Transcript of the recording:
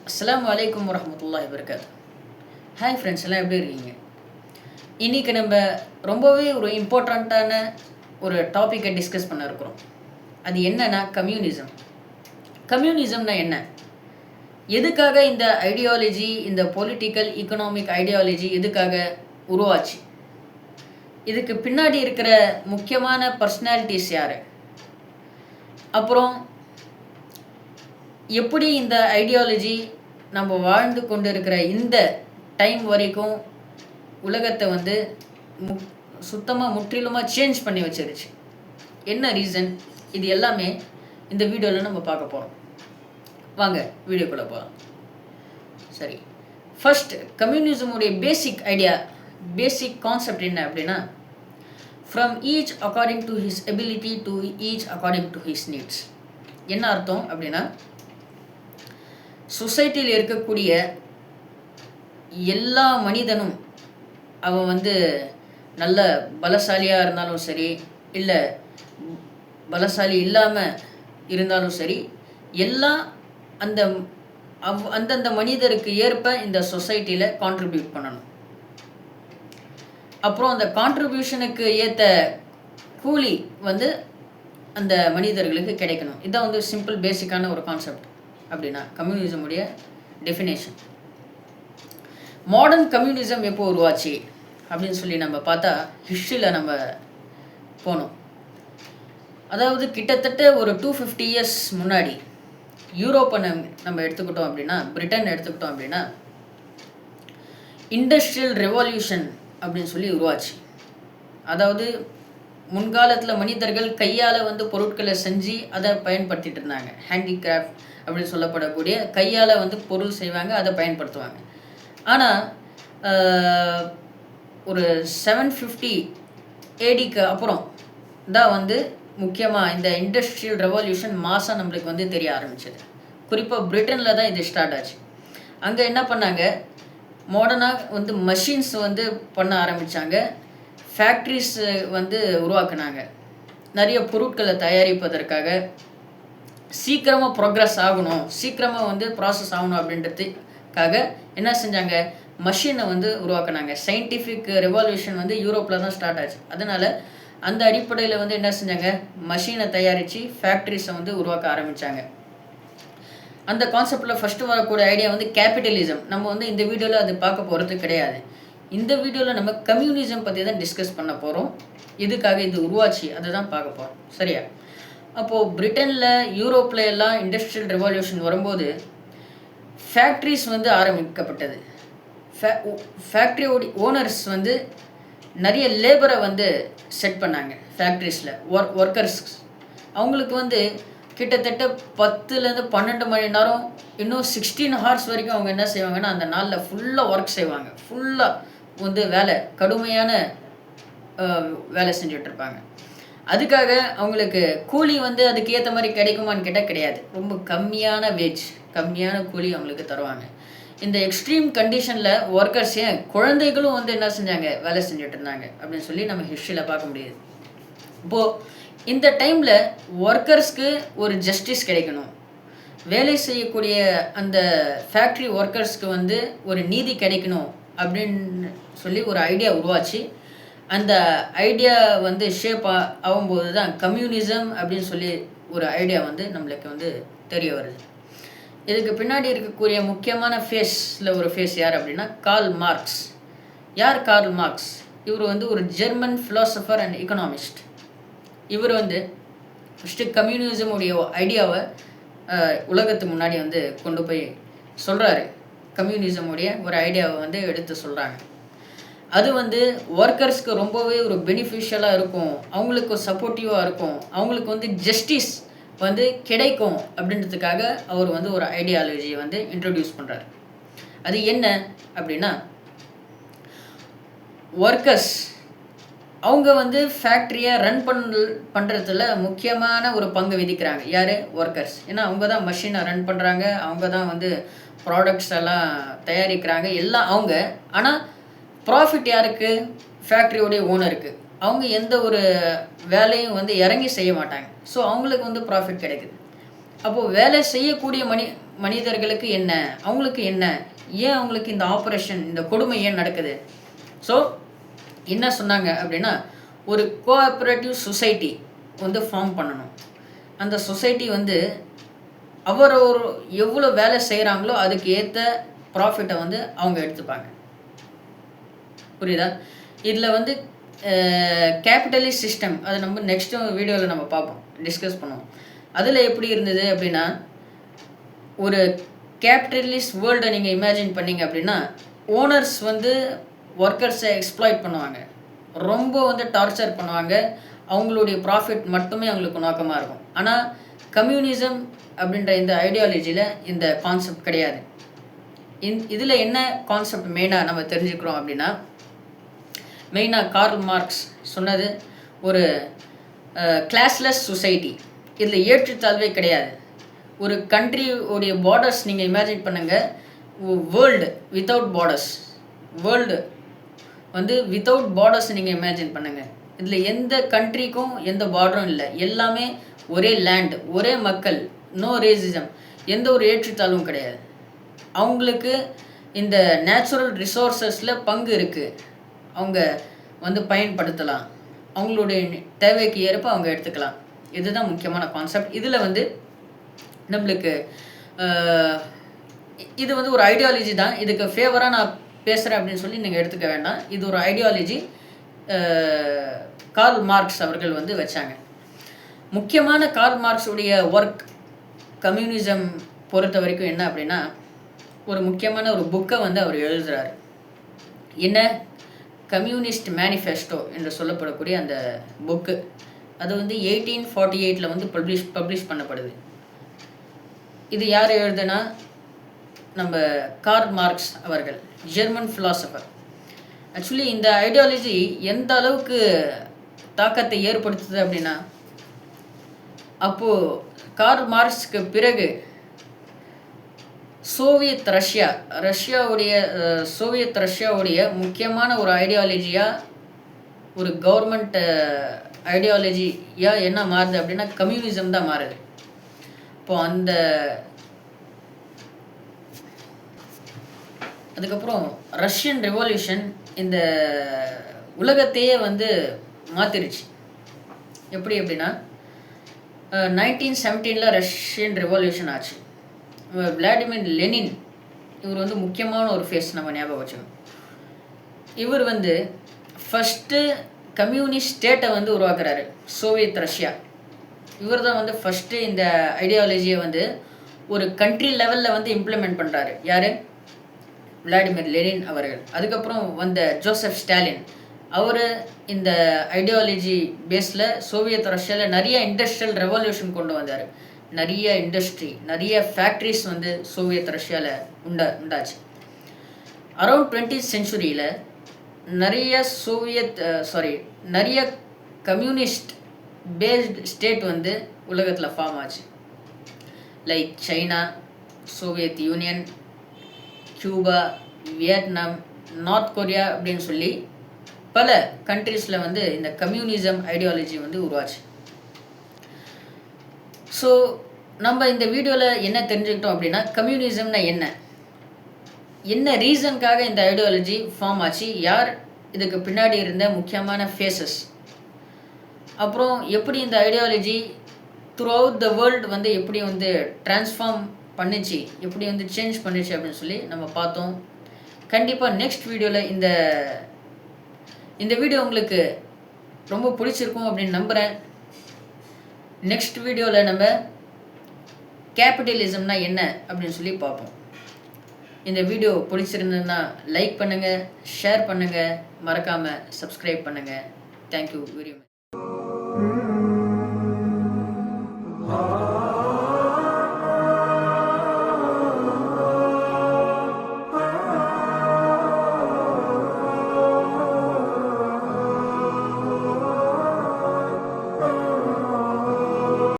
அஸ்ஸலாமு அலைக்கும் வரஹ்மத்துல்லாஹி வபரகாத்துஹு. ஹாய் ஃப்ரெண்ட்ஸ், எல்லாம் எப்படி இருக்கீங்க? இன்றைக்கி நம்ம ரொம்பவே ஒரு இம்பார்ட்டண்ட்டான ஒரு டாப்பிக்கை டிஸ்கஸ் பண்ண இருக்கிறோம். அது என்னன்னா கம்யூனிசம். கம்யூனிசம்னா என்ன? எதுக்காக இந்த ஐடியாலஜி, இந்த பொலிட்டிக்கல் எக்கனாமிக் ஐடியாலஜி எதுக்காக உருவாச்சு? இதுக்கு பின்னாடி இருக்கிற முக்கியமான பர்சனாலிட்டிஸ் யார்? அப்புறம் எப்படி இந்த ஐடியாலஜி நம்ம வாழ்ந்து கொண்டு இருக்கிற இந்த டைம் வரைக்கும் உலகத்தை வந்து சுத்தமாக முற்றிலுமாக சேஞ்ச் பண்ணி வச்சிருச்சு. என்ன ரீசன்? இது எல்லாமே இந்த வீடியோவில் நம்ம பார்க்க போகிறோம். வாங்க வீடியோக்குள்ளே போகலாம். சரி, ஃபர்ஸ்ட் கம்யூனிசமுடைய பேசிக் கான்செப்ட் என்ன அப்படின்னா, from each according to his ability to each according to his needs. என்ன அர்த்தம் அப்படின்னா, சொசைட்டியில் இருக்கக்கூடிய எல்லா மனிதனும் அவன் வந்து நல்ல பலசாலியாக இருந்தாலும் சரி, இல்லை பலசாலி இல்லாமல் இருந்தாலும் சரி, எல்லாம் அந்தந்த மனிதருக்கு ஏற்ப இந்த சொசைட்டியில் கான்ட்ரிபியூட் பண்ணணும். அப்புறம் அந்த கான்ட்ரிபியூஷனுக்கு ஏற்ற கூலி வந்து அந்த மனிதர்களுக்கு கிடைக்கணும். இதுதான் வந்து சிம்பிள் பேசிக்கான ஒரு கான்செப்ட். அப்படின்னா கம்யூனிசமுடைய டெஃபினேஷன். மாடர்ன் கம்யூனிசம் எப்போ உருவாச்சு அப்படின்னு சொல்லி நம்ம பார்த்தா ஹிஸ்ட்ரியில் நம்ம போனோம். அதாவது கிட்டத்தட்ட ஒரு 250 இயர்ஸ் முன்னாடி யூரோப்பை நம்ம எடுத்துக்கிட்டோம் அப்படின்னா, பிரிட்டன் எடுத்துக்கிட்டோம் அப்படின்னா, இண்டஸ்ட்ரியல் ரெவல்யூஷன் அப்படின்னு சொல்லி உருவாச்சு. அதாவது முன்காலத்தில் மனிதர்கள் கையால் வந்து பொருட்களை செஞ்சு அதை பயன்படுத்திட்டு இருந்தாங்க. ஹேண்டிகிராஃப்ட் அப்படின்னு சொல்லப்படக்கூடிய கையால் வந்து பொருள் செய்வாங்க, அதை பயன்படுத்துவாங்க. ஆனால் ஒரு 750 ADக்கு அப்புறம் தான் வந்து முக்கியமாக இந்த இண்டஸ்ட்ரியல் ரெவல்யூஷன் மாதம் நம்மளுக்கு வந்து தெரிய ஆரம்பிச்சது. குறிப்பாக பிரிட்டனில் தான் இது ஸ்டார்ட் ஆச்சு. அங்கே என்ன பண்ணாங்க, மாடர்னாக வந்து மஷின்ஸ் வந்து பண்ண ஆரம்பித்தாங்க. ஃபேக்ட்ரிஸ் வந்து உருவாக்குனாங்க. நிறைய பொருட்களை தயாரிப்பதற்காக சீக்கிரமாக ப்ரோக்ரஸ் ஆகணும், சீக்கிரமாக வந்து ப்ராசஸ் ஆகணும் அப்படின்றதுக்காக என்ன செஞ்சாங்க, மஷினை வந்து உருவாக்குனாங்க. சயின்டிஃபிக் ரெவல்யூஷன் வந்து யூரோப்பில் தான் ஸ்டார்ட் ஆச்சு. அதனால் அந்த அடிப்படையில் வந்து என்ன செஞ்சாங்க, மஷினை தயாரித்து ஃபேக்ட்ரிஸை வந்து உருவாக்க ஆரம்பித்தாங்க. அந்த கான்செப்டில் ஃபஸ்ட்டு வரக்கூடிய ஐடியா வந்து கேபிட்டலிசம். நம்ம வந்து இந்த வீடியோவில் அது பார்க்க போகிறது கிடையாது. இந்த வீடியோவில் நம்ம கம்யூனிசம் பற்றி தான் டிஸ்கஸ் பண்ண போகிறோம். இதுக்காக இது உருவாச்சு அதை தான் பார்க்க போகிறோம். சரியா? அப்போது பிரிட்டனில், யூரோப்பில் எல்லாம் இண்டஸ்ட்ரியல் ரெவல்யூஷன் வரும்போது ஃபேக்ட்ரிஸ் வந்து ஆரம்பிக்கப்பட்டது. ஃபேக்ட்ரியோட ஓனர்ஸ் வந்து நிறைய லேபரை வந்து செட் பண்ணாங்க ஃபேக்ட்ரிஸில். ஒர்க்கர்ஸ் அவங்களுக்கு வந்து கிட்டத்தட்ட 10லேருந்து 12 மணி நேரம், இன்னும் 16 ஹார்ஸ் வரைக்கும் அவங்க என்ன செய்வாங்கன்னா அந்த நாளில் ஃபுல்லாக ஒர்க் செய்வாங்க. ஃபுல்லாக வந்து கடுமையான வேலை செஞ்சிட்ருப்பாங்க. அதுக்காக அவங்களுக்கு கூலி வந்து அதுக்கு ஏற்ற மாதிரி கிடைக்குமான்னு கேட்டால் கிடையாது. ரொம்ப கம்மியான கூலி அவங்களுக்கு தருவாங்க. இந்த எக்ஸ்ட்ரீம் கண்டிஷனில் ஒர்க்கர்ஸ், ஏன் குழந்தைகளும் வந்து என்ன செஞ்சாங்க, வேலை செஞ்சுட்டு இருந்தாங்க அப்படின்னு சொல்லி நம்ம ஹிஸ்ட்ரியில் பார்க்க முடியுது. இப்போது இந்த டைமில் ஒர்க்கர்ஸ்க்கு ஒரு ஜஸ்டிஸ் கிடைக்கணும், வேலை செய்யக்கூடிய அந்த ஃபேக்ட்ரி ஒர்க்கர்ஸ்க்கு வந்து ஒரு நீதி கிடைக்கணும் அப்படின்னு சொல்லி ஒரு ஐடியா உருவாச்சு. அந்த ஐடியா வந்து ஷேப் ஆகும்போது தான் கம்யூனிசம் அப்படின்னு சொல்லி ஒரு ஐடியா வந்து நம்மளுக்கு வந்து தெரிய வருது. இதுக்கு பின்னாடி இருக்கக்கூடிய முக்கியமான ஒரு ஃபேஸ் யார் அப்படின்னா கார்ல் மார்க்ஸ். யார் கார்ல் மார்க்ஸ்? இவர் வந்து ஒரு ஜெர்மன் ஃபிலாசபர் அண்ட் எக்கனாமிஸ்ட். இவர் வந்து ஃபஸ்ட்டு கம்யூனிசமுடைய ஐடியாவை உலகத்துக்கு முன்னாடி வந்து கொண்டு போய் சொல்கிறாரு. கம்யூனிசமுடைய ஒரு ஐடியாவை வந்து எடுத்து சொல்கிறாங்க. அது வந்து ஒர்க்கர்ஸ்க்கு ரொம்பவே ஒரு பெனிஃபிஷியலாக இருக்கும், அவங்களுக்கு சப்போர்ட்டிவாக இருக்கும், அவங்களுக்கு வந்து ஜஸ்டிஸ் வந்து கிடைக்கும் அப்படின்றதுக்காக அவர் வந்து ஒரு ஐடியாலஜியை வந்து இன்ட்ரடியூஸ் பண்ணுறாரு. அது என்ன அப்படின்னா, ஒர்க்கர்ஸ் அவங்க வந்து ஃபேக்ட்ரியை ரன் பண்ணுறதுல முக்கியமான ஒரு பங்கு விதிக்கிறாங்க. யார்? ஒர்க்கர்ஸ். ஏன்னா அவங்க தான் மஷினை ரன் பண்ணுறாங்க, அவங்க தான் வந்து ப்ராடக்ட்ஸ் எல்லாம் தயாரிக்கிறாங்க, எல்லாம் அவங்க. ஆனால் ப்ராஃபிட் யாருக்கு? ஃபேக்ட்ரியோடைய ஓனருக்கு. அவங்க எந்த ஒரு வேலையும் வந்து இறங்கி செய்ய மாட்டாங்க. ஸோ அவங்களுக்கு வந்து ப்ராஃபிட் கிடைக்குது. அப்போது வேலை செய்யக்கூடிய மனிதர்களுக்கு என்ன, அவங்களுக்கு என்ன, ஏன் அவங்களுக்கு இந்த ஆப்ரேஷன், இந்த கொடுமை ஏன் நடக்குது? ஸோ என்ன சொன்னாங்க அப்படின்னா, ஒரு கோஆப்ரேட்டிவ் சொசைட்டி வந்து ஃபார்ம் பண்ணணும். அந்த சொசைட்டி வந்து அவர் எவ்வளோ வேலை செய்கிறாங்களோ அதுக்கு ஏற்ற ப்ராஃபிட்டை வந்து அவங்க எடுத்துப்பாங்க. புரியுதா? இதில் வந்து கேபிட்டலிஸ்ட் சிஸ்டம், அதை நம்ம நெக்ஸ்ட் வீடியோவில் நம்ம பார்ப்போம், டிஸ்கஸ் பண்ணுவோம். அதில் எப்படி இருந்தது அப்படின்னா, ஒரு கேபிட்டலிஸ்ட் வேர்ல்டை நீங்கள் இமேஜின் பண்ணிங்க அப்படின்னா, ஓனர்ஸ் வந்து ஒர்க்கர்ஸை எக்ஸ்ப்ளாய்ட் பண்ணுவாங்க, ரொம்ப வந்து டார்ச்சர் பண்ணுவாங்க, அவங்களுடைய ப்ராஃபிட் மட்டுமே அவங்களுக்கு நோக்கமாக இருக்கும். ஆனால் கம்யூனிசம் அப்படின்ற இந்த ஐடியாலஜியில் இந்த கான்செப்ட் கிடையாது. இதில் என்ன கான்செப்ட் மெயினாக நம்ம தெரிஞ்சுக்கிறோம் அப்படின்னா, மெயினாக கார்ல் மார்க்ஸ் சொன்னது ஒரு கிளாஸ்லெஸ் சொசைட்டி. இதில் ஏற்றுத்தாழ்வே கிடையாது. ஒரு கண்ட்ரியோடைய பார்டர்ஸ் நீங்கள் இமேஜின் பண்ணுங்கள், வேர்ல்டு வித்தவுட் பார்டர்ஸ், வேர்ல்டு வந்து வித்தவுட் பார்டர்ஸ் நீங்கள் இமேஜின் பண்ணுங்கள். இதில் எந்த கண்ட்ரிக்கும் எந்த பார்டரும் இல்லை, எல்லாமே ஒரே லேண்ட், ஒரே மக்கள், நோ ரேசிசம், எந்த ஒரு ஏற்றுத்தாழ்வும் கிடையாது. அவங்களுக்கு இந்த நேச்சுரல் ரிசோர்ஸஸில் பங்கு இருக்குது, அவங்க வந்து பயன்படுத்தலாம், அவங்களுடைய தேவைக்கு ஏற்ப அவங்க எடுத்துக்கலாம். இதுதான் முக்கியமான கான்செப்ட். இதில் வந்து நம்மளுக்கு இது வந்து ஒரு ஐடியாலஜி தான். இதுக்கு ஃபேவராக நான் பேசுகிறேன் அப்படின்னு சொல்லி நீங்கள் எடுத்துக்க வேண்டாம். இது ஒரு ஐடியாலஜி கார்ல் மார்க்ஸ் அவர்கள் வந்து வச்சாங்க. முக்கியமான கார்ல் மார்க்ஸுடைய ஒர்க் கம்யூனிசம் பொறுத்த வரைக்கும் என்ன அப்படின்னா, ஒரு முக்கியமான ஒரு புக்கை வந்து அவர் எழுதுகிறார். என்ன, கம்யூனிஸ்ட் மேனிஃபெஸ்டோ என்று சொல்லப்படக்கூடிய அந்த புக்கு. அது வந்து 1848 வந்து பப்ளிஷ் பண்ணப்படுது. இது யார் எழுதுனா, நம்ம கார்ல் மார்க்ஸ் அவர்கள், ஜெர்மன் ஃபிலாசபர். ஆக்சுவலி இந்த ஐடியாலஜி எந்த அளவுக்கு தாக்கத்தை ஏற்படுத்துது அப்படின்னா, அப்போது கார்ல் மார்க்ஸ்க்கு பிறகு சோவியத் ரஷ்யாவுடைய முக்கியமான ஒரு ஐடியாலஜியாக, ஒரு கவர்மெண்ட் ஐடியாலஜியாக என்ன மாறுது அப்படின்னா கம்யூனிசம் தான் மாறுது. இப்போது அதுக்கப்புறம் ரஷ்யன் ரெவல்யூஷன் இந்த உலகத்தையே வந்து மாற்றிருச்சு. எப்படி அப்படின்னா, 1917 ரஷ்யன் ரெவல்யூஷன் ஆச்சு. விளாடிமிர் லெனின் இவர் வந்து முக்கியமான ஒரு ஃபேஸ் நம்ம ஞாபகம் வச்சுக்கணும். இவர் வந்து ஃபஸ்ட்டு கம்யூனிஸ்ட் ஸ்டேட்டை வந்து உருவாக்குறாரு, சோவியத் ரஷ்யா. இவர் தான் வந்து ஃபஸ்ட்டு இந்த ஐடியாலஜியை வந்து ஒரு கண்ட்ரி லெவலில் வந்து இம்ப்ளிமெண்ட் பண்ணுறாரு. யார்? விளாடிமிர் லெனின் அவர்கள். அதுக்கப்புறம் வந்த ஜோசப் ஸ்டாலின், அவர் இந்த ஐடியாலஜி பேஸில் சோவியத் ரஷ்யாவில் நிறைய இண்டஸ்ட்ரியல் ரெவல்யூஷன் கொண்டு வந்தார். நிறைய இண்டஸ்ட்ரி, நிறைய ஃபேக்ட்ரிஸ் வந்து சோவியத் ரஷ்யாவில் உண்டாச்சு. அரௌண்ட் 20th சென்ச்சுரியில் நிறைய கம்யூனிஸ்ட் பேஸ்ட் ஸ்டேட் வந்து உலகத்தில் ஃபார்ம் ஆச்சு. Like China, Soviet union, Cuba, Vietnam, north Korea அப்படின்னு சொல்லி பல கண்ட்ரீஸில் வந்து இந்த கம்யூனிசம் ஐடியாலஜி வந்து உருவாச்சு. ஸோ நம்ம இந்த வீடியோவில் என்ன தெரிஞ்சுக்கிட்டோம் அப்படின்னா, கம்யூனிசம்னா என்ன ரீசனுக்காக இந்த ஐடியாலஜி ஃபார்ம் ஆச்சு, யார் இதுக்கு பின்னாடி இருந்த முக்கியமான ஃபேஸஸ், அப்புறம் எப்படி இந்த ideology through out the world வந்து எப்படி வந்து ட்ரான்ஸ்ஃபார்ம் பண்ணிச்சு, எப்படி வந்து சேஞ்ச் பண்ணிச்சு அப்படின்னு சொல்லி நம்ம பார்த்தோம். கண்டிப்பாக நெக்ஸ்ட் வீடியோவில் இந்த வீடியோ உங்களுக்கு ரொம்ப பிடிச்சிருக்கும் அப்படின்னு நம்புகிறேன். நெக்ஸ்ட் வீடியோவில் நம்ம கேபிட்டலிசம்னா என்ன அப்படின்னு சொல்லி பார்ப்போம். இந்த வீடியோ பிடிச்சிருந்ததுன்னா லைக் பண்ணுங்கள், ஷேர் பண்ணுங்கள், மறக்காமல் சப்ஸ்கிரைப் பண்ணுங்கள். Thank you very much.